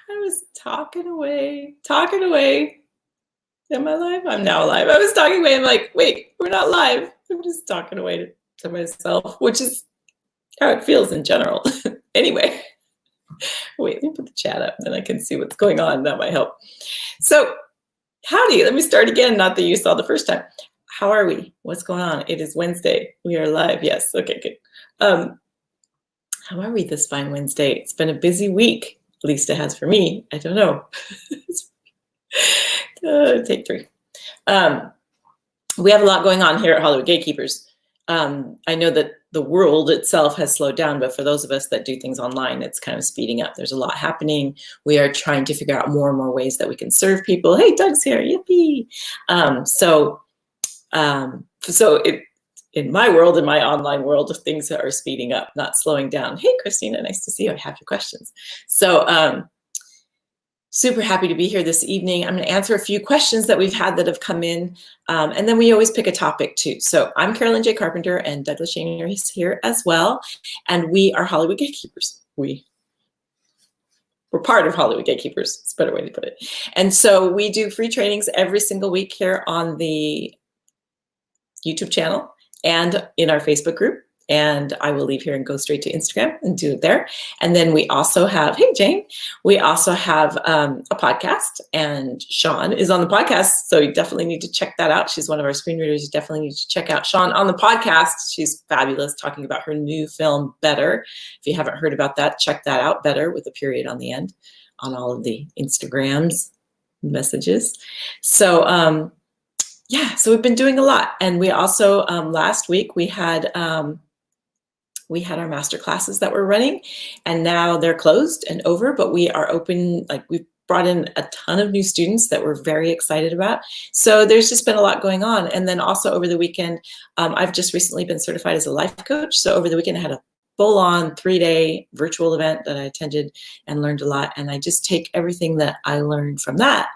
I was talking away, talking away. Am I live? I'm now live. I was talking away. I'm like, wait, we're not live. I'm just talking away to myself, which is how it feels in general. Anyway, wait, let me put the chat up, then I can see what's going on. That might help. So, howdy. Let me start again. Not that you saw the first time. How are we? What's going on? It is Wednesday. We are live. Yes. Okay, good. How are we this fine Wednesday? It's been a busy week. At least it has for me. I don't know. Take three. We have a lot going on here at Hollywood Gatekeepers. I know that the world itself has slowed down, but for those of us that do things online, it's kind of speeding up. There's a lot happening. We are trying to figure out more and more ways that we can serve people. Hey, Doug's here, yippee. In my world, in my online world, things are speeding up, not slowing down. Hey, Christina, nice to see you. I have your questions. So super happy to be here this evening. I'm going to answer a few questions that we've had that have come in, and then we always pick a topic too. So I'm Carolyn J. Carpenter, and Douglas Shaner is here as well, and we are Hollywood Gatekeepers. We're part of Hollywood Gatekeepers. It's a better way to put it. And so we do free trainings every single week here on the YouTube channel and in our Facebook group. And I will leave here and go straight to Instagram and do it there. And then we also have, hey, Jane, we also have a podcast, and Sean is on the podcast. So you definitely need to check that out. She's one of our screen readers. You definitely need to check out Sean on the podcast. She's fabulous, talking about her new film, Better. If you haven't heard about that, check that out, Better, with a period on the end, on all of the Instagrams messages. So, yeah, so we've been doing a lot. And we also, last week, we had our master classes that we're running, and now they're closed and over, but we are open. Like, we've brought in a ton of new students that we're very excited about. So there's just been a lot going on. And then also over the weekend, I've just recently been certified as a life coach. So over the weekend, I had a full-on 3-day virtual event that I attended and learned a lot. And I just take everything that I learned from that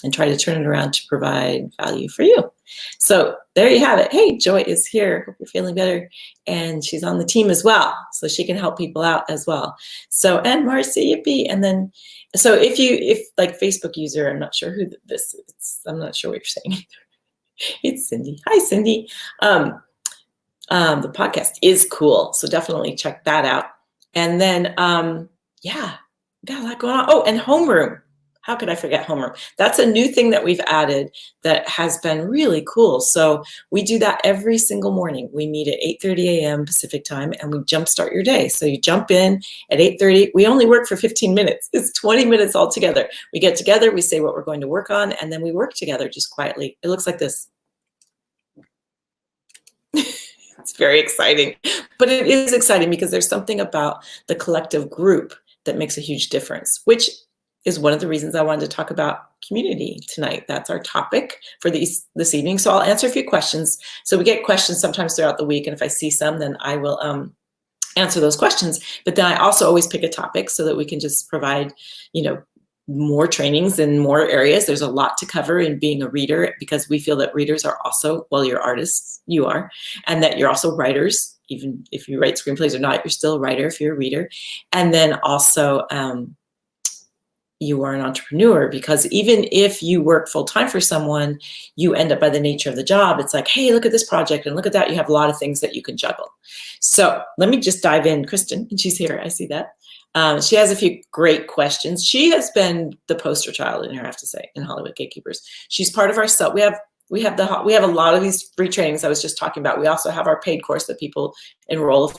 and try to turn it around to provide value for you. So there you have it. Hey, Joy is here. Hope you're feeling better. And she's on the team as well, so she can help people out as well. So, and Marcy, yippee. And then, so if like Facebook user, I'm not sure who this is. I'm not sure what you're saying. It's Cindy. Hi, Cindy. The podcast is cool, so definitely check that out. And then, yeah, got a lot going on. Oh, and homeroom. How could I forget homeroom? That's a new thing that we've added that has been really cool. So we do that every single morning. We meet at 8:30 a.m. Pacific time, and we jumpstart your day. So you jump in at 8:30. We only work for 15 minutes. It's 20 minutes all together. We get together, we say what we're going to work on, and then we work together just quietly. It looks like this. It's very exciting. But it is exciting because there's something about the collective group that makes a huge difference, which is one of the reasons I wanted to talk about community tonight. That's our topic for this evening. So I'll answer a few questions. So we get questions sometimes throughout the week, and if I see some, then I will answer those questions. But then I also always pick a topic so that we can just provide, more trainings in more areas. There's a lot to cover in being a reader, because we feel that readers are also, well, you're artists, you are, and that you're also writers. Even if you write screenplays or not, you're still a writer if you're a reader. And then also, you are an entrepreneur, because even if you work full-time for someone, you end up, by the nature of the job, it's like, hey, look at this project and look at that. You have a lot of things that you can juggle. So let me just dive in. Kristen, and she's here, I see that. She has a few great questions. She has been the poster child in here, I have to say, in Hollywood Gatekeepers. She's part of our self. We have a lot of these free trainings I was just talking about. We also have our paid course that people enroll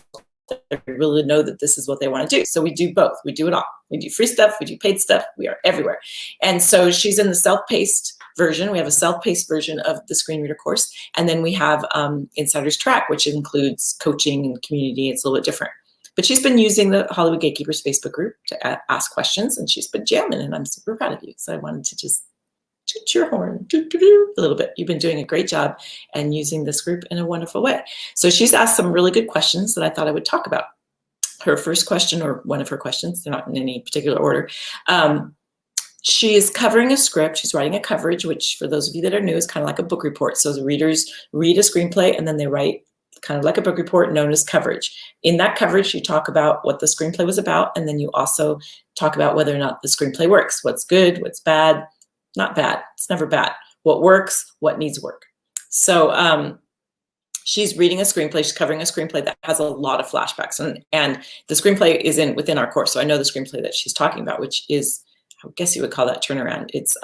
really know that this is what they want to do. So we do both. We do it all. We do free stuff. We do paid stuff. We are everywhere. And so she's in the self-paced version. We have a self-paced version of the screen reader course. And then we have Insider's Track, which includes coaching and community. It's a little bit different. But she's been using the Hollywood Gatekeepers Facebook group to ask questions, and she's been jamming, and I'm super proud of you. So I wanted to just toot your horn a little bit. You've been doing a great job and using this group in a wonderful way. So she's asked some really good questions that I thought I would talk about. Her first question, or one of her questions, they're not in any particular order. She is covering a script. She's writing a coverage, which for those of you that are new is kind of like a book report. So the readers read a screenplay and then they write kind of like a book report known as coverage. In that coverage, you talk about what the screenplay was about, and then you also talk about whether or not the screenplay works. What's good, what's bad, not bad, it's never bad. What works, what needs work. So she's reading a screenplay, she's covering a screenplay that has a lot of flashbacks, and the screenplay is within our course. So I know the screenplay that she's talking about, which is, I guess you would call that turnaround. It's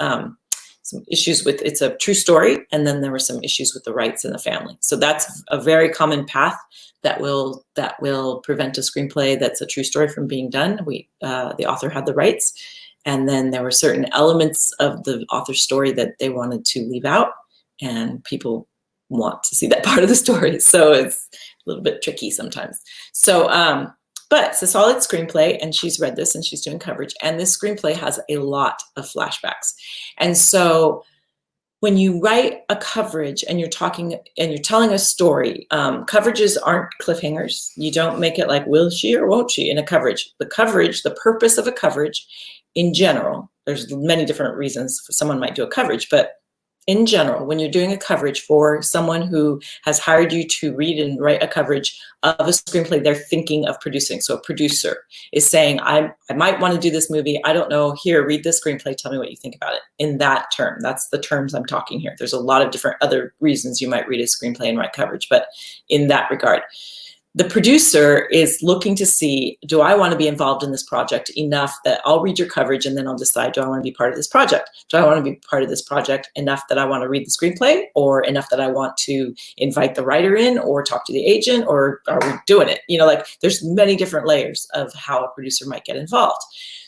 some issues with, it's a true story, and then there were some issues with the rights in the family. So that's a very common path that will prevent a screenplay that's a true story from being done. The author had the rights, and then there were certain elements of the author's story that they wanted to leave out, and people want to see that part of the story. So it's a little bit tricky sometimes. So, but it's a solid screenplay, and she's read this and she's doing coverage, and this screenplay has a lot of flashbacks. And so when you write a coverage and you're talking and you're telling a story, coverages aren't cliffhangers. You don't make it like, will she or won't she in a coverage. The purpose of a coverage in general, there's many different reasons someone might do a coverage, but in general, when you're doing a coverage for someone who has hired you to read and write a coverage of a screenplay they're thinking of producing. So a producer is saying, I might want to do this movie. I don't know. Here, read this screenplay. Tell me what you think about it. In that term, that's the terms I'm talking here. There's a lot of different other reasons you might read a screenplay and write coverage, but in that regard, the producer is looking to see, do I want to be involved in this project enough that I'll read your coverage and then I'll decide, do I want to be part of this project? Do I want to be part of this project enough that I want to read the screenplay, or enough that I want to invite the writer in or talk to the agent, or are we doing it? You know, like there's many different layers of how a producer might get involved.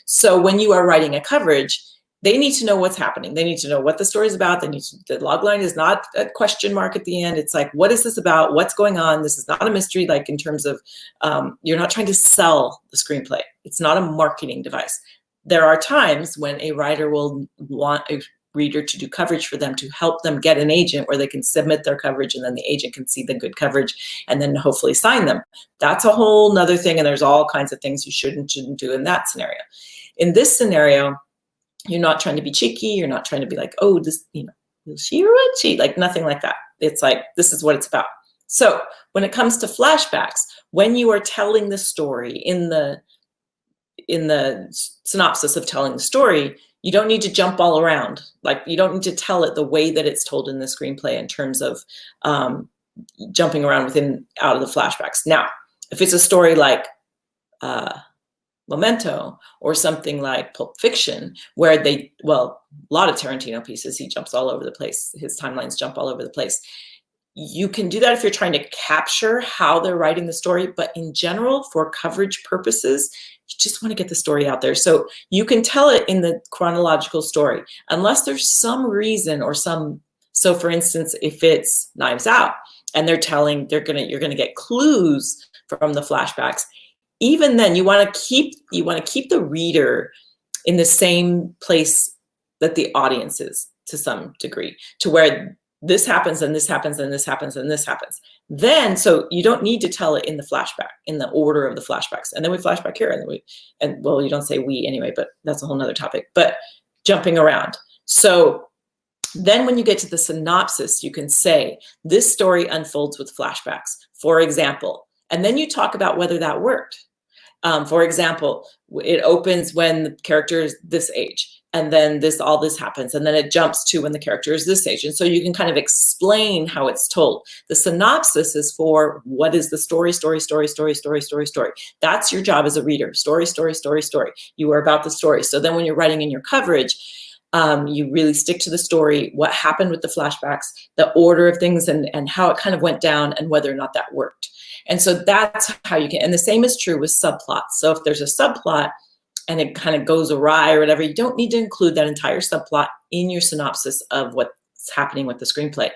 So when you are writing a coverage, they need to know what's happening. They need to know what the story is about. The log line is not a question mark at the end. It's like, what is this about? What's going on? This is not a mystery, like in terms of, you're not trying to sell the screenplay. It's not a marketing device. There are times when a writer will want a reader to do coverage for them to help them get an agent where they can submit their coverage, and then the agent can see the good coverage and then hopefully sign them. That's a whole nother thing. And there's all kinds of things you shouldn't do in that scenario. In this scenario, you're not trying to be cheeky. You're not trying to be like, oh, this, you know, will she or won't she? Like nothing like that. It's like, this is what it's about. So when it comes to flashbacks, when you are telling the story in the synopsis of telling the story, you don't need to jump all around. Like you don't need to tell it the way that it's told in the screenplay in terms of jumping around out of the flashbacks. Now, if it's a story like Memento or something like Pulp Fiction, where a lot of Tarantino pieces, he jumps all over the place. His timelines jump all over the place. You can do that if you're trying to capture how they're writing the story, but in general, for coverage purposes, you just want to get the story out there. So you can tell it in the chronological story, unless there's some reason or so for instance, if it's Knives Out and you're going to get clues from the flashbacks, even then you want to keep the reader in the same place that the audience is to some degree, to where this happens and this happens and this happens and this happens. Then, so you don't need to tell it in the flashback, in the order of the flashbacks. And then we flashback here, and well, you don't say we anyway, but that's a whole nother topic, but jumping around. So then when you get to the synopsis, you can say, this story unfolds with flashbacks, for example, and then you talk about whether that worked. For example, it opens when the character is this age, and then all this happens, and then it jumps to when the character is this age. And so you can kind of explain how it's told. The synopsis is for what is the story. That's your job as a reader. Story. You are about the story. So then when you're writing in your coverage, you really stick to the story, what happened with the flashbacks, the order of things, and how it kind of went down, and whether or not that worked. And so that's how you can, and the same is true with subplots. So if there's a subplot and it kind of goes awry or whatever, you don't need to include that entire subplot in your synopsis of what's happening with the screenplay.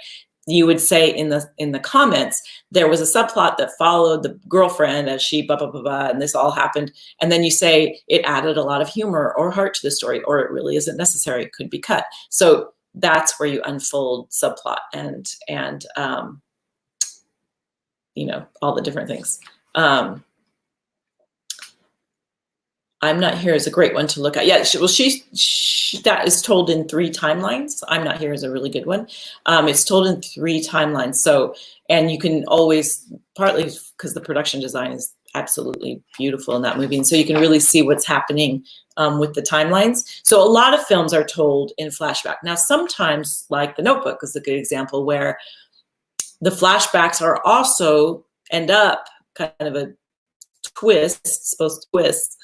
You would say in the comments, there was a subplot that followed the girlfriend as she blah, blah, blah, blah, and this all happened. And then you say it added a lot of humor or heart to the story, or it really isn't necessary, it could be cut. So that's where you unfold subplot and you know, all the different things. I'm Not Here is a great one to look at. Yeah, that is told in 3 timelines. I'm Not Here is a really good one. It's told in 3 timelines. So, and you can always, partly because the production design is absolutely beautiful in that movie, and so you can really see what's happening with the timelines. So a lot of films are told in flashback. Now, sometimes, like The Notebook is a good example, where the flashbacks are also end up kind of a supposed to twist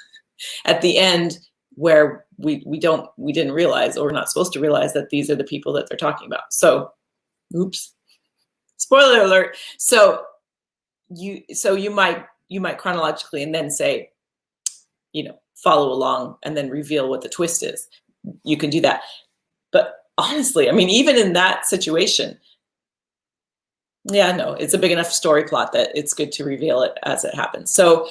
at the end, where we didn't realize, or we're not supposed to realize, that these are the people that they're talking about. So, oops, spoiler alert. So you might chronologically and then say, follow along and then reveal what the twist is. You can do that. But honestly, I mean, even in that situation, yeah, no, it's a big enough story plot that it's good to reveal it as it happens. So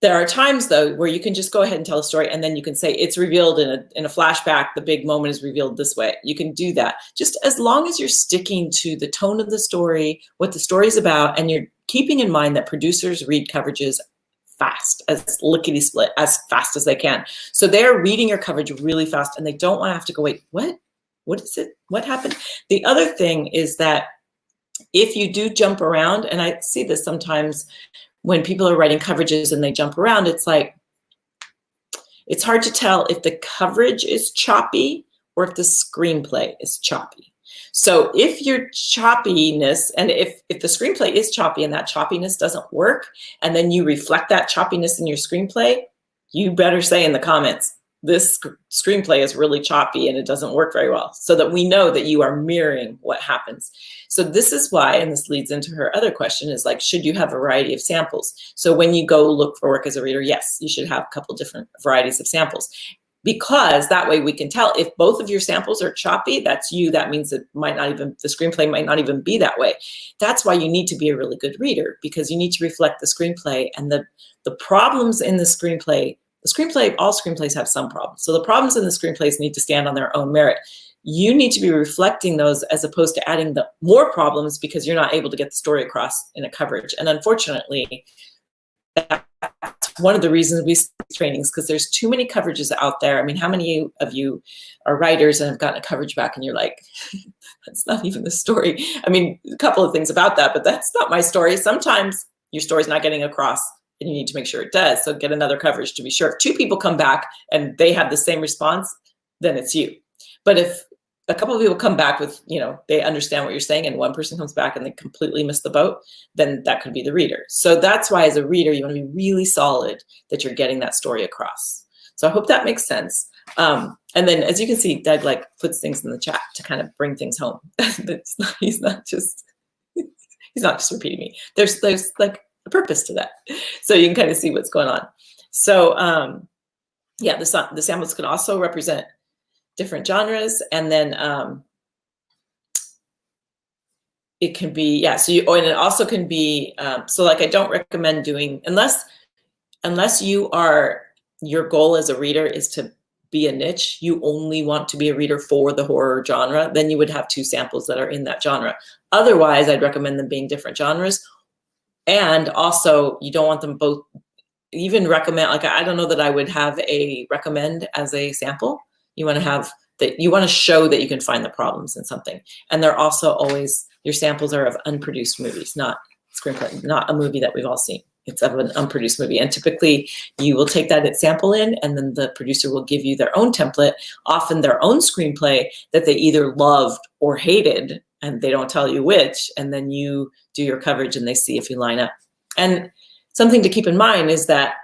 there are times, though, where you can just go ahead and tell a story, and then you can say it's revealed in a flashback. The big moment is revealed this way. You can do that, just as long as you're sticking to the tone of the story, what the story is about, and you're keeping in mind that producers read coverages fast, as lickety-split, as fast as they can. So they're reading your coverage really fast, and they don't want to have to go, wait, what? What is it? What happened? The other thing is that if you do jump around, and I see this sometimes when people are writing coverages and they jump around, it's like, it's hard to tell if the coverage is choppy or if the screenplay is choppy. So if your choppiness, and if the screenplay is choppy and that choppiness doesn't work, and then you reflect that choppiness in your screenplay, you better say in the comments, this screenplay is really choppy and it doesn't work very well, so that we know that you are mirroring what happens. So this is why, and this leads into her other question, is like, should you have a variety of samples? So when you go look for work as a reader, yes, you should have a couple different varieties of samples, because that way we can tell if both of your samples are choppy, that's you. That means it might not even, the screenplay might not even be that way. That's why you need to be a really good reader, because you need to reflect the screenplay and the problems in the screenplay. The screenplay, all screenplays have some problems. So the problems in the screenplays need to stand on their own merit. You need to be reflecting those, as opposed to adding the more problems because you're not able to get the story across in a coverage. And unfortunately, that's one of the reasons we see trainings, because there's too many coverages out there. I mean, how many of you are writers and have gotten a coverage back and you're like, that's not even the story. I mean, a couple of things about that, but that's not my story. Sometimes your story's not getting across, and you need to make sure it does. So get another coverage to be sure. If 2 people come back and they have the same response, then it's you. But if a couple of people come back with, they understand what you're saying, and 1 person comes back and they completely miss the boat, then that could be the reader. So that's why, as a reader, you want to be really solid that you're getting that story across. So I hope that makes sense. And then, as you can see, Doug puts things in the chat to kind of bring things home. He's not just repeating me. There's like a purpose to that, so you can kind of see what's going on. So yeah, the samples could also represent different genres, and then it can be, yeah, so and it also can be, so like, I don't recommend doing, unless your goal as a reader is to be a niche, you only want to be a reader for the horror genre, then you would have 2 samples that are in that genre. Otherwise, I'd recommend them being different genres. And also, you don't want them both, even recommend, like, I don't know that I would have a recommend as a sample. You want to have that, you want to show that you can find the problems in something. And they're also always, your samples are of unproduced movies, not screenplay, not a movie that we've all seen. It's of an unproduced movie. And typically you will take that sample in, and then the producer will give you their own template, often their own screenplay that they either loved or hated, and they don't tell you which, and then you do your coverage and they see if you line up. And something to keep in mind is that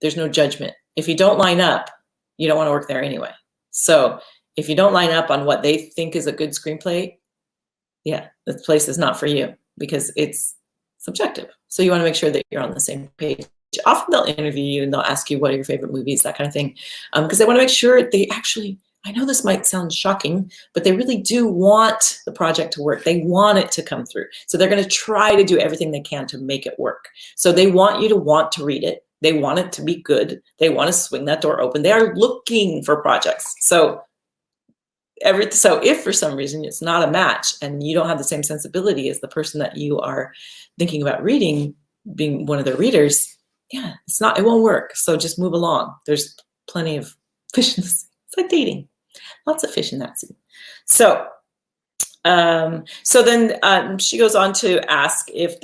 there's no judgment. If you don't line up, you don't want to work there anyway. So if you don't line up on what they think is a good screenplay, yeah, this place is not for you, because it's subjective. So you want to make sure that you're on the same page. Often they'll interview you and they'll ask you, what are your favorite movies, that kind of thing. Because they want to make sure they actually, I know this might sound shocking, but they really do want the project to work. They want it to come through. So they're going to try to do everything they can to make it work. So they want you to want to read it. They want it to be good. They want to swing that door open. They are looking for projects. So if for some reason it's not a match and you don't have the same sensibility as the person that you are thinking about reading, being one of their readers, yeah, it won't work. So just move along. There's plenty of fish in the sea. It's like dating. Lots of fish in that sea. So, so then she goes on to ask if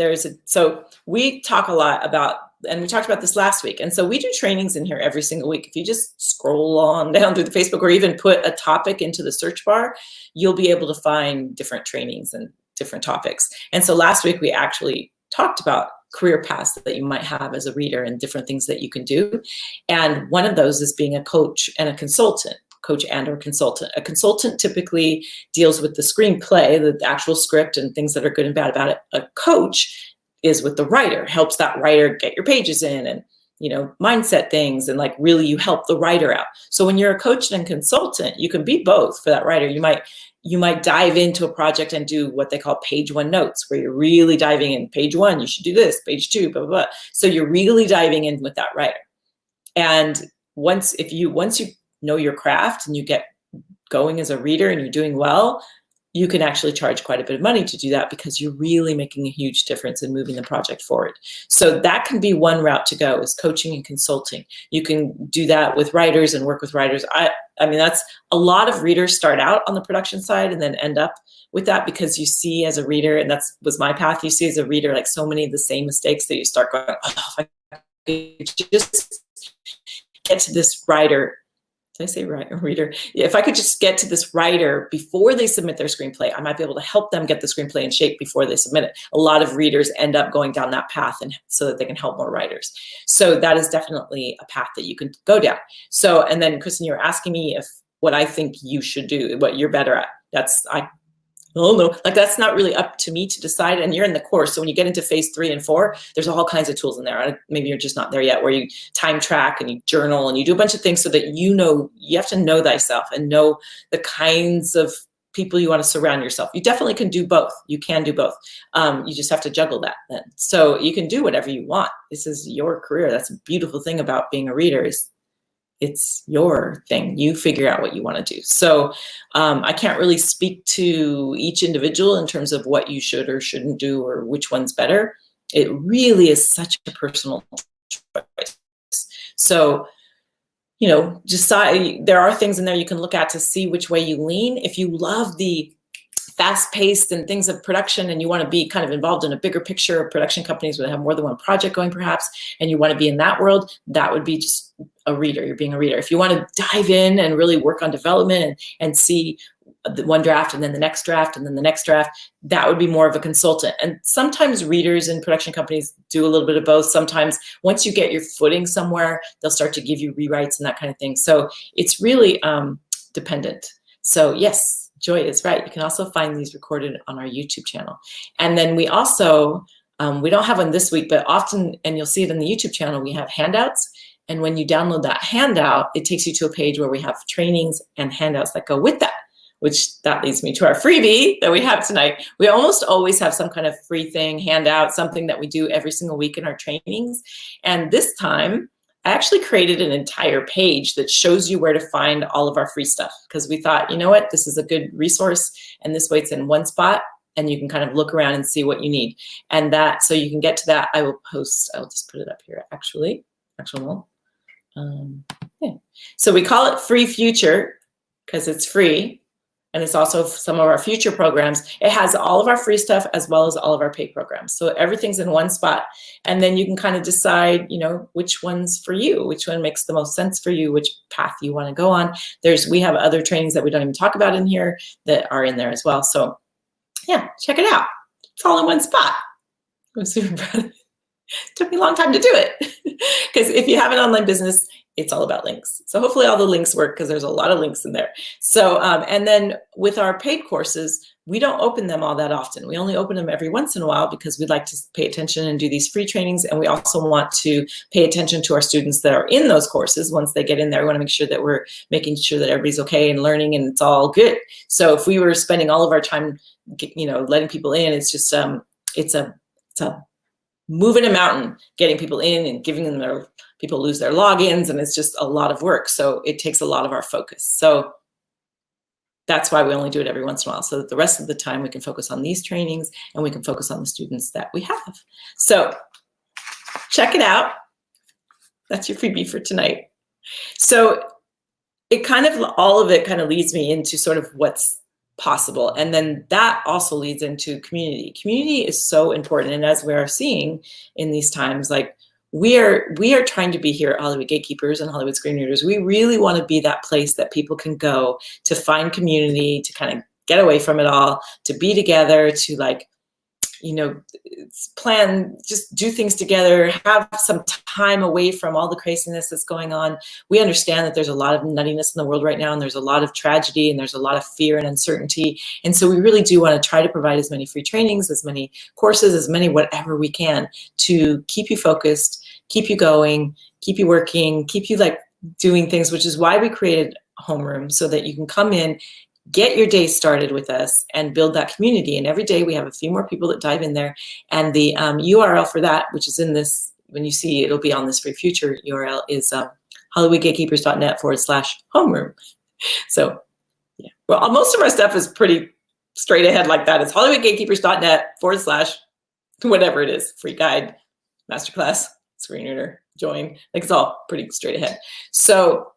so we talk a lot about, and we talked about this last week. And so we do trainings in here every single week. If you just scroll on down through the Facebook or even put a topic into the search bar, you'll be able to find different trainings and different topics. And so last week we actually talked about career paths that you might have as a reader and different things that you can do. And one of those is being a coach and a consultant. Coach and or consultant. A consultant typically deals with the screenplay, the actual script and things that are good and bad about it. A coach is with the writer, helps that writer get your pages in and, you know, mindset things, and like really you help the writer out. So when you're a coach and consultant, you can be both for that writer. You might dive into a project and do what they call page 1 notes, where you're really diving in. Page 1, you should do this. Page 2, blah, blah, blah. So you're really diving in with that writer. And once you know your craft and you get going as a reader and you're doing well, you can actually charge quite a bit of money to do that, because you're really making a huge difference in moving the project forward. So that can be one route to go, is coaching and consulting. You can do that with writers and work with writers. I mean, that's a lot of readers start out on the production side and then end up with that, because you see as a reader, and was my path, you see as a reader like so many of the same mistakes that you start going, oh, if I could just get to this writer. Did I say reader? Yeah, if I could just get to this writer before they submit their screenplay, I might be able to help them get the screenplay in shape before they submit it. A lot of readers end up going down that path, and so that they can help more writers. So that is definitely a path that you can go down. So, and then Kristen, you're asking me if what I think you should do, what you're better at. That's not really up to me to decide. And you're in the course. So when you get into phase 3 and 4, there's all kinds of tools in there. Maybe you're just not there yet, where you time track and you journal and you do a bunch of things so that you have to know thyself and know the kinds of people you want to surround yourself. You definitely can do both. You can do both. You just have to juggle that then. So you can do whatever you want. This is your career. That's a beautiful thing about being a reader, is it's your thing. You figure out what you want to do. So I can't really speak to each individual in terms of what you should or shouldn't do or which one's better. It really is such a personal choice. So, you know, decide. There are things in there you can look at to see which way you lean. If you love the fast-paced and things of production, and you want to be kind of involved in a bigger picture of production companies where they have more than one project going perhaps, and you want to be in that world, that would be just a reader. You're being a reader. If you want to dive in and really work on development and see the one draft and then the next draft and then the next draft, that would be more of a consultant. And sometimes readers in production companies do a little bit of both. Sometimes once you get your footing somewhere, they'll start to give you rewrites and that kind of thing. So it's really dependent. So yes, Joy is right. You can also find these recorded on our YouTube channel. And then we also, we don't have one this week, but often, and you'll see it in the YouTube channel, we have handouts. And when you download that handout, it takes you to a page where we have trainings and handouts that go with that, which that leads me to our freebie that we have tonight. We almost always have some kind of free thing, handout, something that we do every single week in our trainings. And this time, I actually created an entire page that shows you where to find all of our free stuff, because we thought, you know what, this is a good resource, and this way it's in one spot, and you can kind of look around and see what you need. And that, so you can get to that, I'll just put it up here, yeah. So we call it Free Future because it's free, and it's also some of our future programs. It has all of our free stuff as well as all of our paid programs. So everything's in one spot, and then you can kind of decide, you know, which one's for you, which one makes the most sense for you, which path you want to go on. We have other trainings that we don't even talk about in here that are in there as well. So yeah, check it out. It's all in one spot. I'm super proud of it. It took me a long time to do it, because if you have an online business, it's all about links. So hopefully all the links work, because there's a lot of links in there. So, and then with our paid courses, we don't open them all that often. We only open them every once in a while, because we'd like to pay attention and do these free trainings. And we also want to pay attention to our students that are in those courses. Once they get in there, we want to make sure that we're making sure that everybody's okay and learning and it's all good. So if we were spending all of our time, you know, letting people in, it's just, it's a moving a mountain, getting people in and giving them people lose their logins, and it's just a lot of work. So it takes a lot of our focus. So that's why we only do it every once in a while, so that the rest of the time we can focus on these trainings and we can focus on the students that we have. So check it out, That's your freebie for tonight. So it kind of, all of it kind of leads me into sort of what's possible. And then that also leads into community. Community is so important. And as we are seeing in these times, like we are trying to be here at Hollywood Gatekeepers and Hollywood Screen Readers. We really want to be that place that people can go to find community, to kind of get away from it all, to be together, to like, you know, plan, just do things together, have some time away from all the craziness that's going on. We understand that there's a lot of nuttiness in the world right now, and there's a lot of tragedy, and there's a lot of fear and uncertainty. And so we really do want to try to provide as many free trainings, as many courses, as many whatever we can to keep you focused, keep you going, keep you working, keep you like doing things, which is why we created Homeroom, so that you can come in, get your day started with us and build that community. And every day we have a few more people that dive in there. And the URL for that, which is in this, when you see it'll be on this free future URL, is hollywoodgatekeepers.net/homeroom. So yeah, well, most of our stuff is pretty straight ahead like that. It's hollywoodgatekeepers.net/whatever it is, free guide, masterclass, screen reader, join. Like it's all pretty straight ahead. So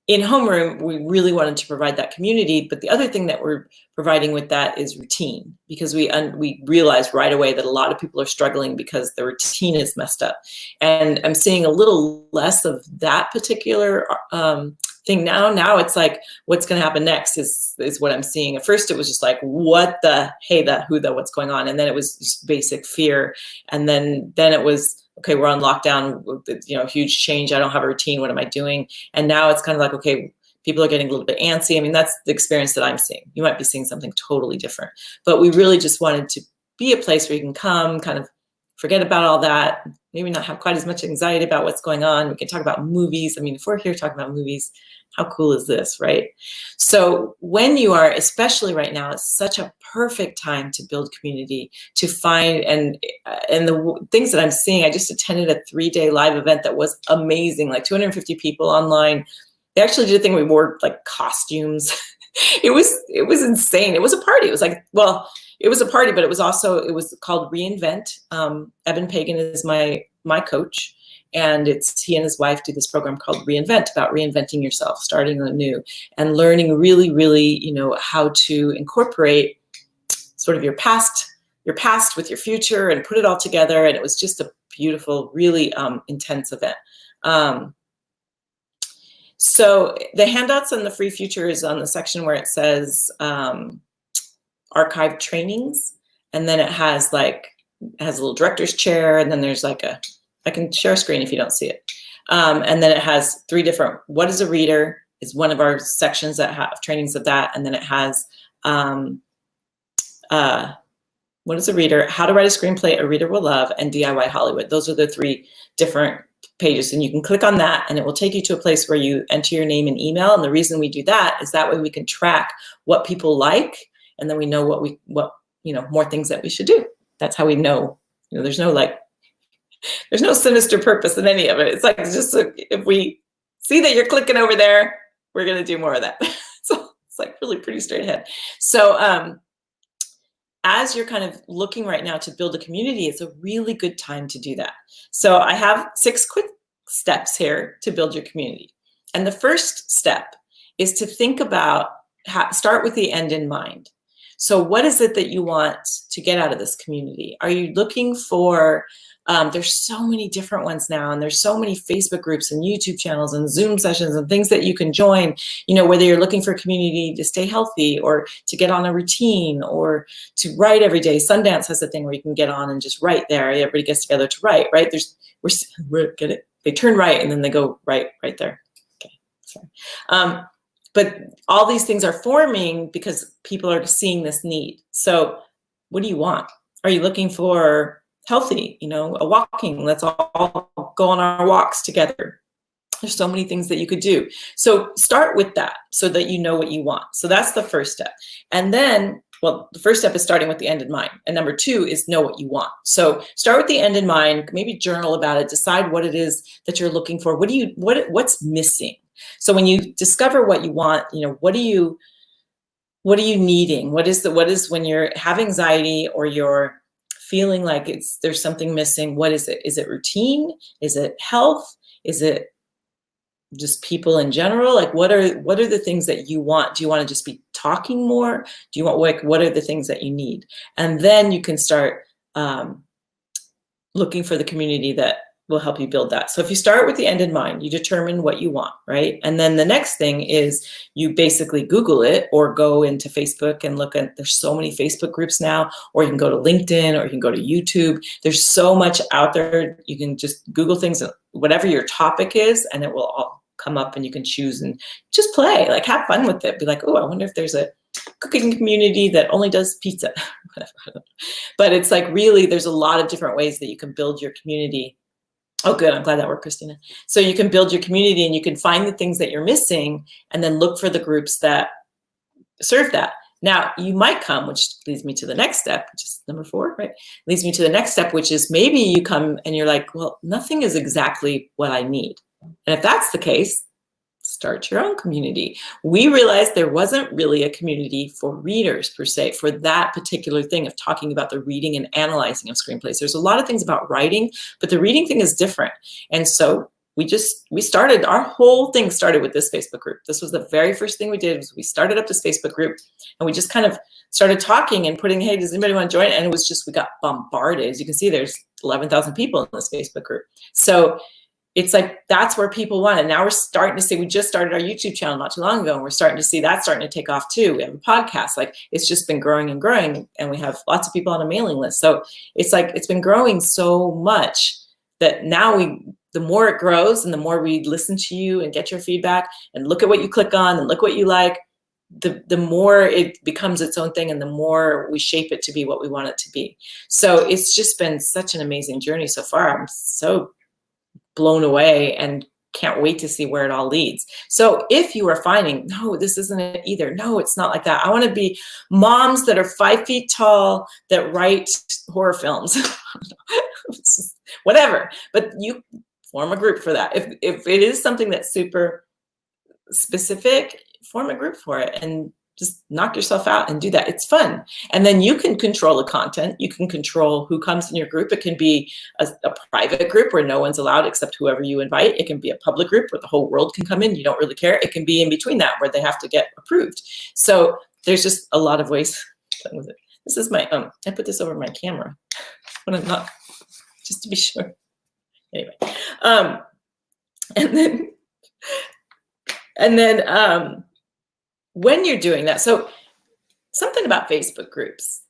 in Homeroom, we really wanted to provide that community, but the other thing that we're providing with that is routine, because we realized right away that a lot of people are struggling because the routine is messed up. And I'm seeing a little less of that particular thing now. Now it's like, what's going to happen next is what I'm seeing. At first, it was just like, what the, hey, the, who the, what's going on? And then it was just basic fear. And then it was, okay, we're on lockdown, you know, huge change. I don't have a routine. What am I doing? And now it's kind of like, okay, people are getting a little bit antsy. I mean, that's the experience that I'm seeing. You might be seeing something totally different, but we really just wanted to be a place where you can come, kind of forget about all that, maybe not have quite as much anxiety about what's going on. We can talk about movies. I mean, if we're here talking about movies, how cool is this, right? So when you are, especially right now, it's such a perfect time to build community, to find, and the things that I'm seeing, I just attended a 3-day live event that was amazing, like 250 people online. They actually did a thing, we wore like costumes. It was insane. It was a party. It was like, well, it was a party, but it was called Reinvent. Eben Pagan is my coach. And he and his wife do this program called Reinvent, about reinventing yourself, starting anew, and learning really, really, you know, how to incorporate sort of your past with your future and put it all together. And it was just a beautiful, really intense event. So the handouts on the free future is on the section where it says archived trainings, and then it has a little director's chair, and then there's like I can share a screen if you don't see it. And then it has 3 different, what is a reader is one of our sections that have trainings of that. And then it has, what is a reader, how to write a screenplay a reader will love, and DIY Hollywood. Those are the 3 different pages. And you can click on that and it will take you to a place where you enter your name and email. And the reason we do that is that way we can track what people like. And then we know what more things that we should do. That's how we know, there's no sinister purpose in any of it. It's like, just if we see that you're clicking over there, we're going to do more of that. So it's like really pretty straight ahead. So as you're kind of looking right now to build a community, it's a really good time to do that. So I have 6 quick steps here to build your community. And the first step is to think about, start with the end in mind. So what is it that you want to get out of this community? Are you looking for, there's so many different ones now, and there's so many Facebook groups and YouTube channels and Zoom sessions and things that you can join, whether you're looking for a community to stay healthy or to get on a routine or to write every day. Sundance has a thing where you can get on and just write there. Everybody gets together to write, right? Get it? They turn right and then they go right there. Okay, sorry. But all these things are forming because people are seeing this need. So what do you want? Are you looking for healthy, a walking? Let's all go on our walks together. There's so many things that you could do. So start with that so that you know what you want. So that's the first step. And then, the first step is starting with the end in mind. And number 2 is know what you want. So start with the end in mind, maybe journal about it, decide what it is that you're looking for. What's missing? So when you discover what you want, what are you needing? What is when you have anxiety or you're feeling like there's something missing, what is it? Is it routine? Is it health? Is it just people in general? Like, what are the things that you want? Do you want to just be talking more? Do you want, like, what are the things that you need? And then you can start looking for the community that will help you build that. So if you start with the end in mind, you determine what you want, right? And then the next thing is you basically Google it or go into Facebook and look at, there's so many Facebook groups now, or you can go to LinkedIn, or you can go to YouTube. There's so much out there. You can just Google things, whatever your topic is, and it will all come up, and you can choose and just play, like have fun with it. Be like, oh, I wonder if there's a cooking community that only does pizza. But it's like, really, there's a lot of different ways that you can build your community. Oh, good. I'm glad that worked, Christina. So you can build your community, and you can find the things that you're missing, and then look for the groups that serve that. Now, you might come, which leads me to the next step, which is number 4, right? Leads me to the next step, which is maybe you come and you're like, well, nothing is exactly what I need. And if that's the case, start your own community. We realized there wasn't really a community for readers per se, for that particular thing of talking about the reading and analyzing of screenplays. There's a lot of things about writing, but the reading thing is different. And so we started, our whole thing started with this Facebook group. This was the very first thing we did, was we started up this Facebook group, and we just kind of started talking and putting, hey, does anybody want to join? And it was just, we got bombarded. As you can see, there's 11,000 people in this Facebook group. So it's like, that's where people want it. Now we're starting to see, we just started our YouTube channel not too long ago, and we're starting to see that starting to take off too. We have a podcast, like it's just been growing and growing, and we have lots of people on a mailing list. So it's like, it's been growing so much that now the more it grows and the more we listen to you and get your feedback and look at what you click on and look what you like, the more it becomes its own thing, and the more we shape it to be what we want it to be. So it's just been such an amazing journey so far. I'm so blown away and can't wait to see where it all leads. So if you are finding, no, this isn't it either. No, it's not like that. I want to be moms that are 5 feet tall that write horror films, whatever. But you form a group for that. If it is something that's super specific, form a group for it and just knock yourself out and do that. It's fun. And then you can control the content. You can control who comes in your group. It can be a private group where no one's allowed except whoever you invite. It can be a public group where the whole world can come in. You don't really care. It can be in between that where they have to get approved. So there's just a lot of ways. This is my, I put this over my camera when I'm not, just to be sure. Anyway, and then when you're doing that, so something about Facebook groups.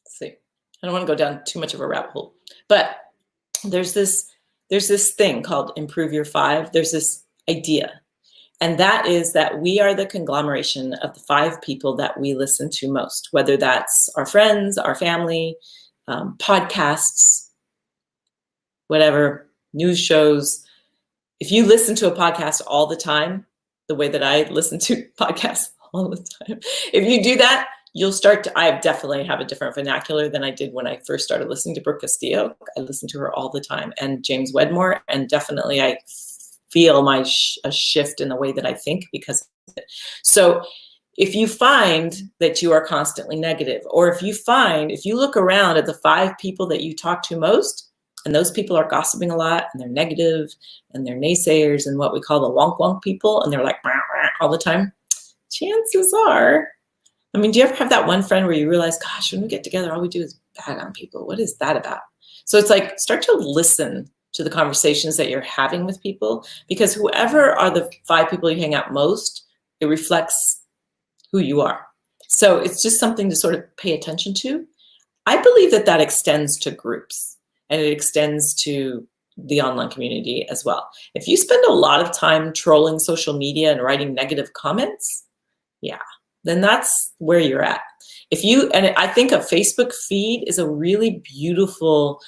Let's see, I don't want to go down too much of a rabbit hole, but there's this thing called Improve Your 5. There's this idea, and that is that we are the conglomeration of the 5 people that we listen to most, whether that's our friends, our family, podcasts, whatever, news shows. If you listen to a podcast all the time, the way that I listen to podcasts all the time, if you do that, you'll start to, I definitely have a different vernacular than I did when I first started listening to Brooke Castillo. I listen to her all the time, and James Wedmore, and definitely I feel a shift in the way that I think because of it. So if you find that you are constantly negative, or if you look around at the 5 people that you talk to most, and those people are gossiping a lot, and they're negative, and they're naysayers, and what we call the wonk wonk people, and they're like all the time, chances are, I mean, do you ever have that one friend where you realize, gosh, when we get together, all we do is bag on people? What is that about? So it's like, start to listen to the conversations that you're having with people, because whoever are the 5 people you hang out most, it reflects who you are. So it's just something to sort of pay attention to. I believe that extends to groups. And it extends to the online community as well. If you spend a lot of time trolling social media and writing negative comments, yeah, then that's where you're at. And I think a Facebook feed is a really beautiful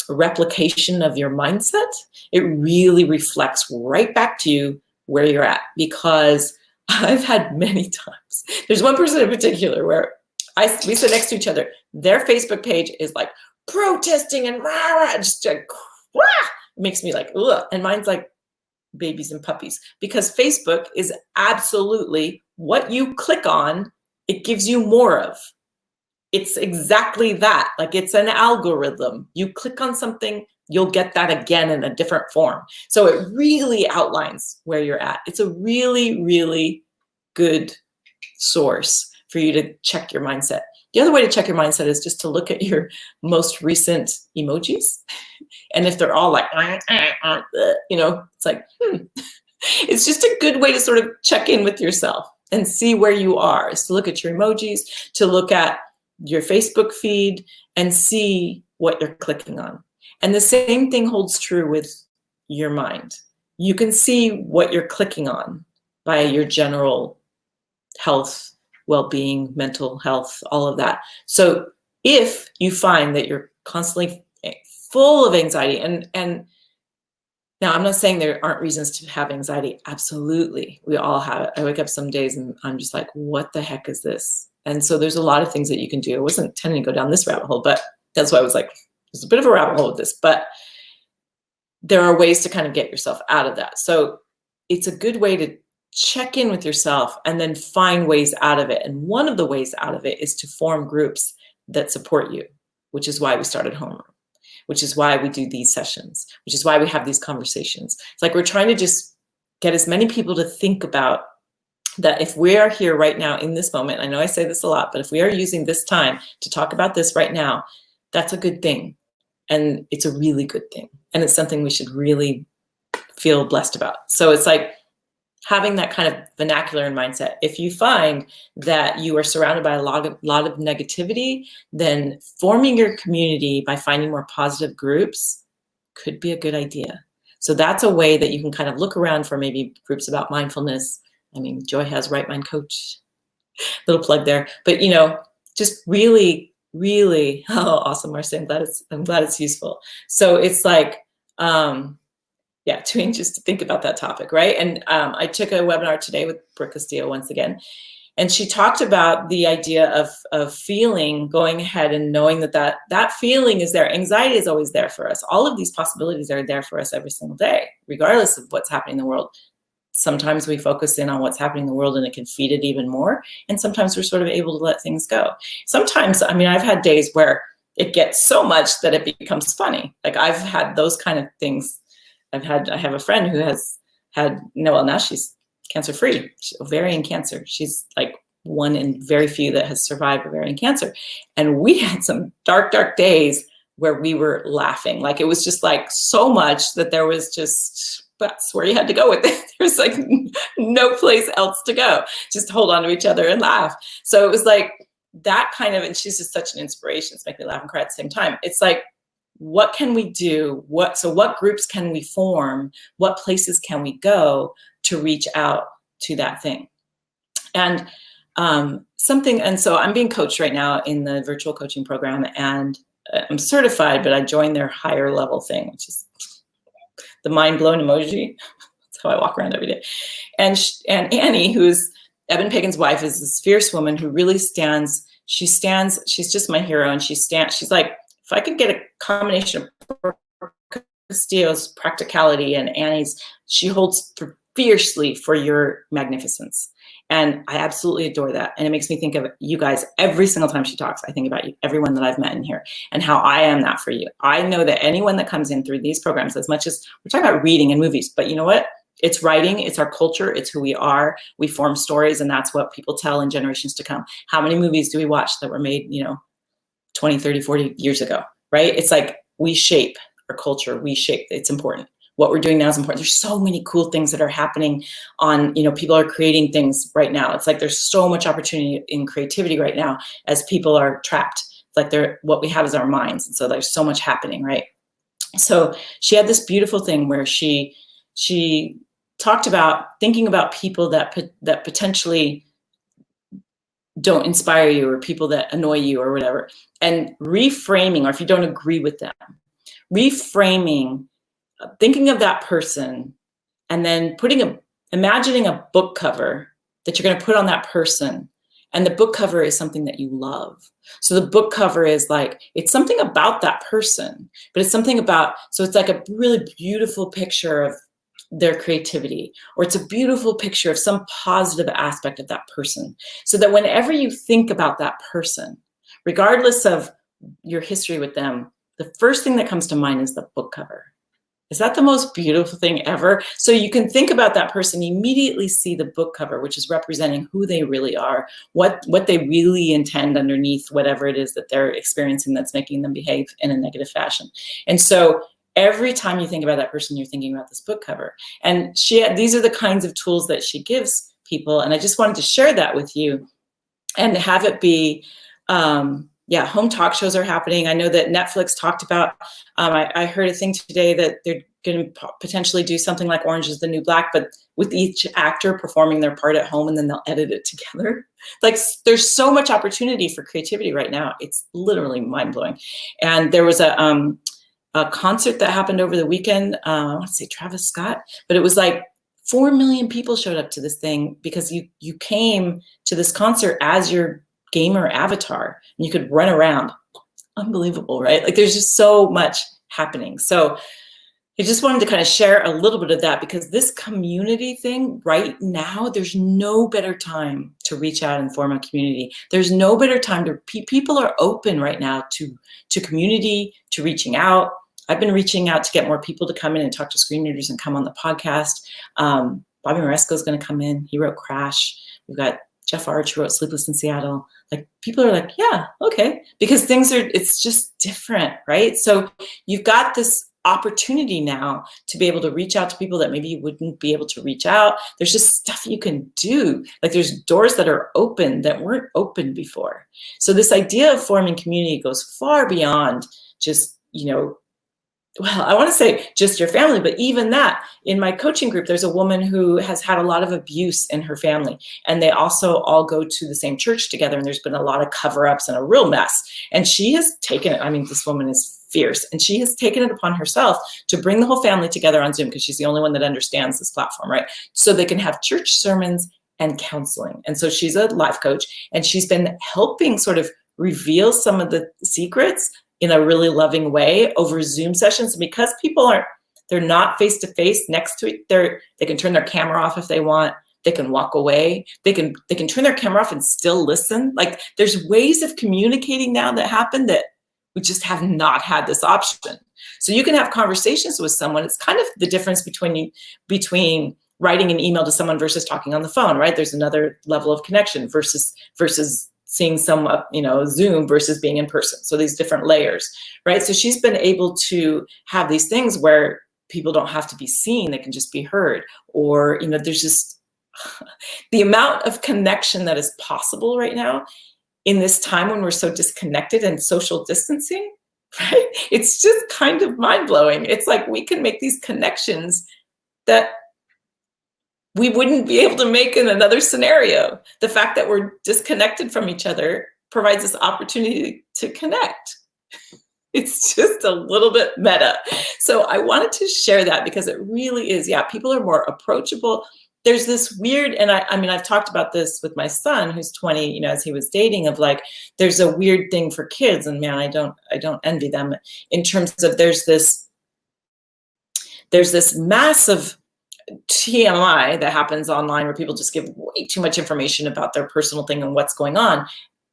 replication of your mindset. It really reflects right back to you where you're at, because I've had many times. There's one person in particular where we sit next to each other. Their Facebook page is like protesting and just like, it makes me like, ugh. And mine's like babies and puppies, because Facebook is absolutely what you click on, it gives you more of. it's exactly that. Like, it's an algorithm. You click on something, you'll get that again in a different form. So it really outlines where you're at. It's a really, really good source for you to check your mindset. The other way to check your mindset is just to look at your most recent emojis. And if they're all like, you know, it's like, it's just a good way to sort of check in with yourself and see where you are, is to look at your emojis, to look at your Facebook feed and see what you're clicking on. And the same thing holds true with your mind. You can see what you're clicking on by your general health, well-being, mental health, all of that. So if you find that you're constantly full of anxiety, and now I'm not saying there aren't reasons to have anxiety. Absolutely, we all have it. I wake up some days and I'm just like, what the heck is this? And so there's a lot of things that you can do. I wasn't intending to go down this rabbit hole, but that's why I was like, there's a bit of a rabbit hole with this, but there are ways to kind of get yourself out of that. So it's a good way to check in with yourself and then find ways out of it. And one of the ways out of it is to form groups that support you, which is why we started Homeroom, which is why we do these sessions, which is why we have these conversations. It's like we're trying to just get as many people to think about that if we are here right now in this moment, I know I say this a lot, but if we are using this time to talk about this right now, that's a good thing. And it's a really good thing. And it's something we should really feel blessed about. So it's like having that kind of vernacular and mindset. If you find that you are surrounded by a lot of negativity, then forming your community by finding more positive groups could be a good idea. So that's a way that you can kind of look around for maybe groups about mindfulness. I mean, Joy has Right Mind Coach, little plug there. But, you know, just really, really, oh, awesome, Marcy. I'm glad it's useful. So it's like, yeah, too anxious to think about that topic, right? And I took a webinar today with Brooke Castillo once again, and she talked about the idea of feeling, going ahead and knowing that feeling is there. Anxiety is always there for us. All of these possibilities are there for us every single day, regardless of what's happening in the world. Sometimes we focus in on what's happening in the world and it can feed it even more. And sometimes we're sort of able to let things go. Sometimes, I mean, I've had days where it gets so much that it becomes funny. Like I've had those kind of things. I have a friend who has had, well, now she's cancer-free, ovarian cancer. She's like one in very few that has survived ovarian cancer. And we had some dark, dark days where we were laughing. Like it was just like so much that there was just, that's where you had to go with it. There's like no place else to go. Just hold on to each other and laugh. So it was like that kind of, and she's just such an inspiration. It's making me laugh and cry at the same time. It's like, what can we do? What groups can we form? What places can we go to reach out to that thing? And so I'm being coached right now in the virtual coaching program, and I'm certified, but I joined their higher level thing, which is the mind blown emoji. That's how I walk around every day. And Annie, who's Eben Pagan's wife, is this fierce woman who really stands. She's just my hero, and she's like, if I could get a combination of Castillo's practicality and Annie's, she holds fiercely for your magnificence. And I absolutely adore that. And it makes me think of you guys every single time she talks. I think about you, everyone that I've met in here, and how I am that for you. I know that anyone that comes in through these programs, as much as we're talking about reading and movies, but you know what? It's writing, it's our culture, it's who we are. We form stories, and that's what people tell in generations to come. How many movies do we watch that were made, 20, 30, 40 years ago, right? It's like we shape our culture, it's important. What we're doing now is important. There's so many cool things that are happening on, people are creating things right now. It's like there's so much opportunity in creativity right now as people are trapped. It's like what we have is our minds. And so there's so much happening, right? So she had this beautiful thing where she talked about thinking about people that potentially don't inspire you, or people that annoy you or whatever, and reframing, or if you don't agree with them, reframing, thinking of that person, and then imagining a book cover that you're going to put on that person. And the book cover is something that you love. So the book cover is like, it's something about that person, but it's something about, so it's like a really beautiful picture of their creativity, or it's a beautiful picture of some positive aspect of that person. So that whenever you think about that person, regardless of your history with them, the first thing that comes to mind is the book cover. Is that the most beautiful thing ever? So you can think about that person, immediately see the book cover, which is representing who they really are, what they really intend underneath whatever it is that they're experiencing that's making them behave in a negative fashion. And so every time you think about that person, you're thinking about this book cover. And these are the kinds of tools that she gives people. And I just wanted to share that with you and have it be, home talk shows are happening. I know that Netflix talked about, I heard a thing today that they're going to potentially do something like Orange is the New Black, but with each actor performing their part at home and then they'll edit it together. Like, there's so much opportunity for creativity right now. It's literally mind blowing. And there was a concert that happened over the weekend. I want to say Travis Scott, but it was like 4 million people showed up to this thing because you came to this concert as your gamer avatar and you could run around. Unbelievable, right? Like, there's just so much happening. So I just wanted to kind of share a little bit of that, because this community thing right now, there's no better time to reach out and form a community. There's no better time to, people are open right now to community, to reaching out. I've been reaching out to get more people to come in and talk to screenreaders and come on the podcast. Bobby Moresco is going to come in. He wrote Crash. We've got Jeff Arch, who wrote Sleepless in Seattle. Like, people are like, yeah, okay. Because it's just different, right? So you've got this opportunity now to be able to reach out to people that maybe you wouldn't be able to reach out. There's just stuff you can do. Like, there's doors that are open that weren't open before. So this idea of forming community goes far beyond just, well, I want to say just your family, but even that, in my coaching group, there's a woman who has had a lot of abuse in her family, and they also all go to the same church together, and there's been a lot of cover-ups and a real mess. And she has taken it, this woman is fierce, and she has taken it upon herself to bring the whole family together on Zoom, because she's the only one that understands this platform, right? So they can have church sermons and counseling. And so she's a life coach, and she's been helping sort of reveal some of the secrets in a really loving way over Zoom sessions. Because people they're not face-to-face next to it. They can turn their camera off if they want. They can walk away. They can turn their camera off and still listen. Like, there's ways of communicating now that happen that we just have not had this option. So you can have conversations with someone. It's kind of the difference between writing an email to someone versus talking on the phone, right? There's another level of connection versus seeing some, Zoom versus being in person. So these different layers, right? So she's been able to have these things where people don't have to be seen, they can just be heard. Or, there's just the amount of connection that is possible right now in this time when we're so disconnected and social distancing, right? It's just kind of mind-blowing. It's like we can make these connections that we wouldn't be able to make in another scenario. The fact that we're disconnected from each other provides us opportunity to connect. It's just a little bit meta. So I wanted to share that because it really is, people are more approachable. There's this weird, and I've talked about this with my son who's 20, as he was dating, of like, there's a weird thing for kids, and man, I don't envy them, in terms of there's this massive TMI that happens online where people just give way too much information about their personal thing and what's going on,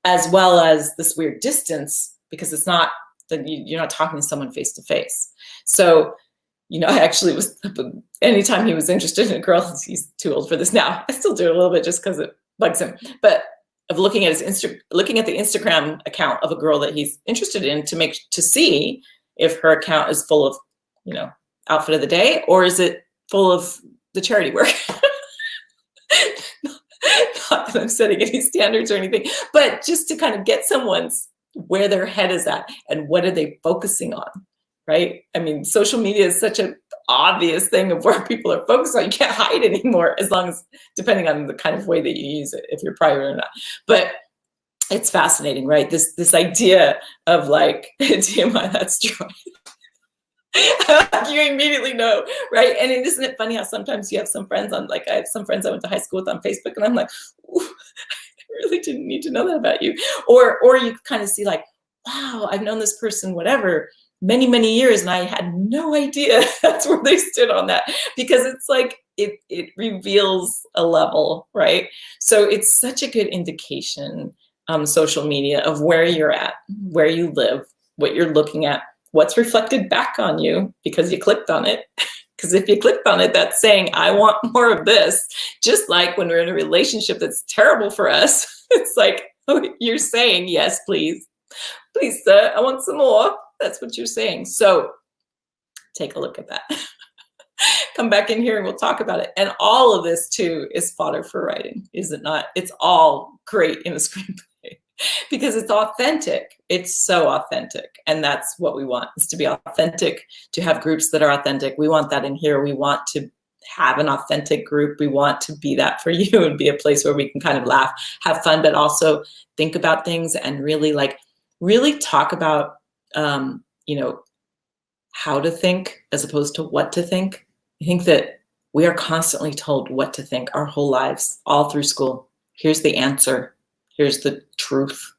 as well as this weird distance, because it's not that you're not talking to someone face to face. So, I actually was, anytime he was interested in a girl, he's too old for this now. I still do it a little bit just because it bugs him, but of looking at the Instagram account of a girl that he's interested in to see if her account is full of, outfit of the day, or is it full of the charity work. Not that I'm setting any standards or anything, but just to kind of get someone's where their head is at and what are they focusing on, right? Social media is such an obvious thing of where people are focused on. You can't hide anymore, as long as, depending on the kind of way that you use it, if you're private or not. But it's fascinating, right? This idea of like, TMI, that's true. You immediately know, right? And isn't it funny how sometimes you have some friends I have some friends I went to high school with on Facebook, and I'm like, ooh, I really didn't need to know that about you. Or you kind of see like, wow, I've known this person, whatever, many, many years, and I had no idea that's where they stood on that, because it's like, it reveals a level, right? So it's such a good indication social media of where you're at, where you live, what you're looking at, what's reflected back on you because you clicked on it. Because if you clicked on it, that's saying, I want more of this. Just like when we're in a relationship that's terrible for us, it's like, oh, you're saying, yes, please. Please, sir, I want some more. That's what you're saying. So take a look at that. Come back in here and we'll talk about it. And all of this too is fodder for writing, is it not? It's all great in a screenplay because it's authentic. It's so authentic. And that's what we want, is to be authentic, to have groups that are authentic. We want that in here. We want to have an authentic group. We want to be that for you and be a place where we can kind of laugh, have fun, but also think about things and really talk about, how to think as opposed to what to think. I think that we are constantly told what to think our whole lives, all through school. Here's the answer. Here's the truth.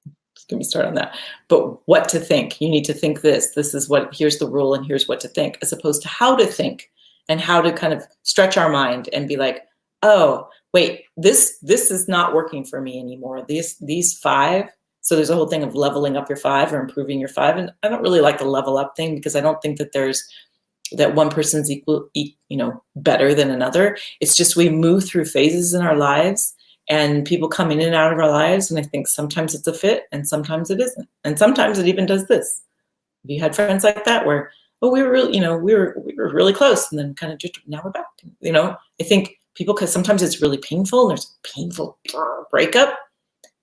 Let's get me started on that. But what to think? You need to think this. This is what, here's the rule and here's what to think, as opposed to how to think and how to kind of stretch our mind and be like, oh, wait, this is not working for me anymore. These 5. So there's a whole thing of leveling up your 5 or improving your 5. And I don't really like the level up thing because I don't think that that one person's better than another. It's just we move through phases in our lives and people come in and out of our lives. And I think sometimes it's a fit and sometimes it isn't. And sometimes it even does this. Have you had friends like that where, oh, we were really, we were really close and then kind of just, now we're back. I think people, because sometimes it's really painful and there's a painful breakup.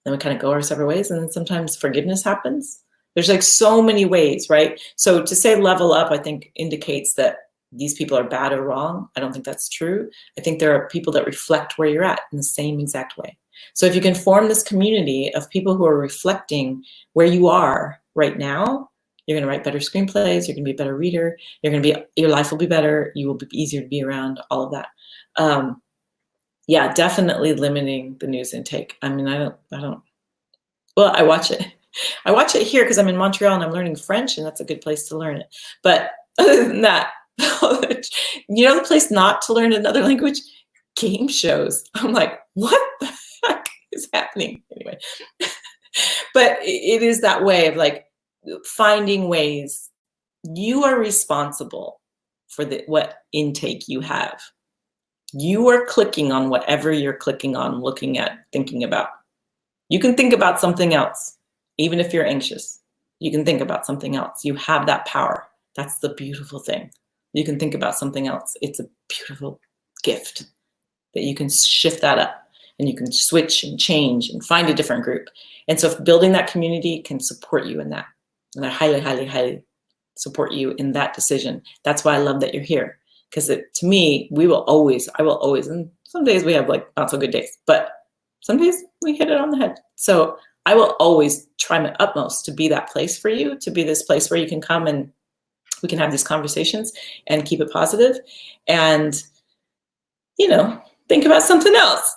Then we kind of go our separate ways. And then sometimes forgiveness happens. There's like so many ways, right? So to say level up, I think indicates that these people are bad or wrong. I don't think that's true. I think there are people that reflect where you're at in the same exact way. So if you can form this community of people who are reflecting where you are right now, you're going to write better screenplays. You're going to be a better reader. Your life will be better. You will be easier to be around, all of that. Yeah, definitely limiting the news intake. I mean, well, I watch it. I watch it here because I'm in Montreal and I'm learning French, and that's a good place to learn it. But other than that, the place not to learn another language? Game shows. I'm like, what the heck is happening? Anyway, but it is that way of like finding ways. You are responsible for what intake you have. You are clicking on whatever you're clicking on, looking at, thinking about. You can think about something else. Even if you're anxious, you can think about something else. You have that power. That's the beautiful thing. You can think about something else. It's a beautiful gift that you can shift that up and you can switch and change and find a different group. And so if building that community can support you in that, and I highly, highly, highly support you in that decision. That's why I love that you're here. Because to me, I will always, and some days we have like not so good days, but some days we hit it on the head. So I will always try my utmost to be that place for you, to be this place where you can come and we can have these conversations and keep it positive and, think about something else.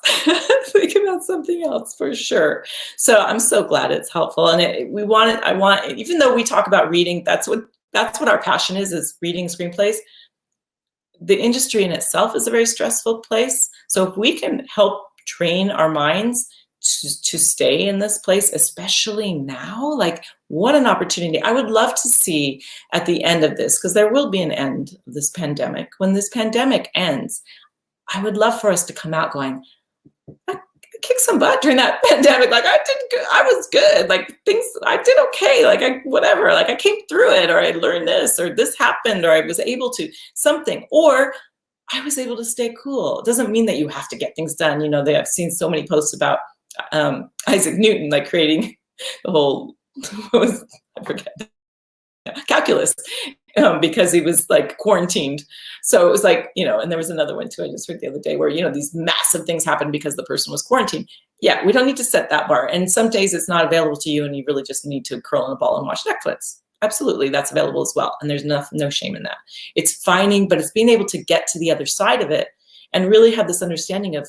Think about something else for sure. So I'm so glad it's helpful. And even though we talk about reading, that's what our passion is reading screenplays. The industry in itself is a very stressful place. So if we can help train our minds to stay in this place, especially now, like what an opportunity. I would love to see at the end of this, because there will be an end of this pandemic. When this pandemic ends, I would love for us to come out going, I kicked some butt during that pandemic. Like I did good. I was good. Like I did okay. Like I came through it, or I learned this, or this happened, or I was able to something, or I was able to stay cool. It doesn't mean that you have to get things done. I've seen so many posts about Isaac Newton, like creating the whole, I forget, calculus, because he was like quarantined. So it was like, and there was another one too, I just heard the other day where, these massive things happened because the person was quarantined. Yeah, we don't need to set that bar. And some days it's not available to you and you really just need to curl in a ball and watch Netflix. Absolutely, that's available as well. And there's no shame in that. It's but it's being able to get to the other side of it and really have this understanding of,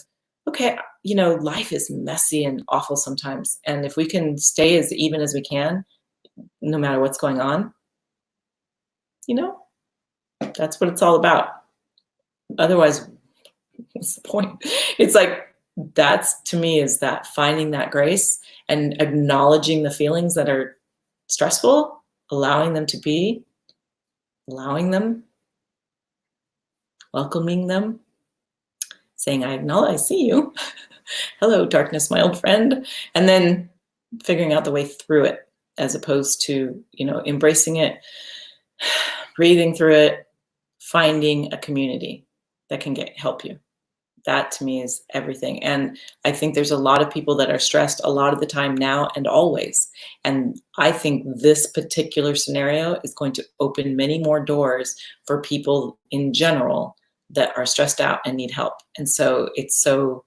okay, life is messy and awful sometimes. And if we can stay as even as we can, no matter what's going on, that's what it's all about. Otherwise, what's the point? It's like that's, to me, is that finding that grace and acknowledging the feelings that are stressful, allowing them to be, allowing them, welcoming them, saying, I acknowledge, I see you. Hello, darkness, my old friend. And then figuring out the way through it, as opposed to, embracing it, breathing through it, finding a community that can help you. That, to me, is everything. And I think there's a lot of people that are stressed a lot of the time now and always. And I think this particular scenario is going to open many more doors for people in general that are stressed out and need help. And so it's so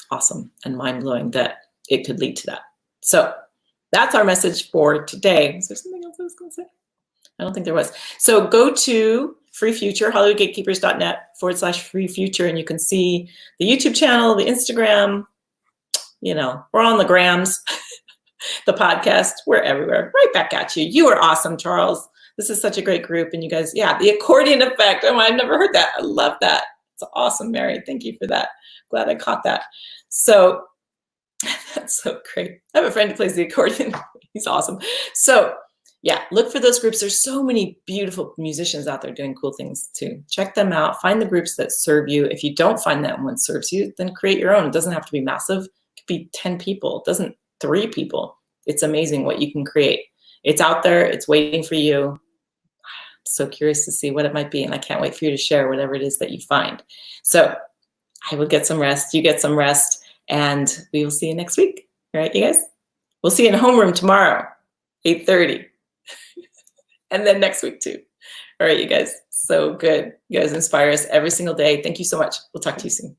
awesome and mind-blowing that it could lead to that. So that's our message for today. Is there something else I was going to say? I don't think there was. So go to Free Future, HollywoodGatekeepers.net/Free Future, and you can see the YouTube channel, the Instagram, we're on the grams, the podcast, we're everywhere. Right back at you. You are awesome, Charles. This is such a great group. And you guys, the accordion effect. Oh, I've never heard that. I love that. It's awesome, Mary. Thank you for that. Glad I caught that. So that's so great. I have a friend who plays the accordion. He's awesome. So look for those groups. There's so many beautiful musicians out there doing cool things too. Check them out. Find the groups that serve you. If you don't find that one serves you, then create your own. It doesn't have to be massive. It could be 10 people. It doesn't 3 people. It's amazing what you can create. It's out there. It's waiting for you. I'm so curious to see what it might be, and I can't wait for you to share whatever it is that you find. So I will get some rest. You get some rest, and we will see you next week. All right, you guys? We'll see you in homeroom tomorrow, 8:30. And then next week too. All right, you guys. So good. You guys inspire us every single day. Thank you so much. We'll talk to you soon.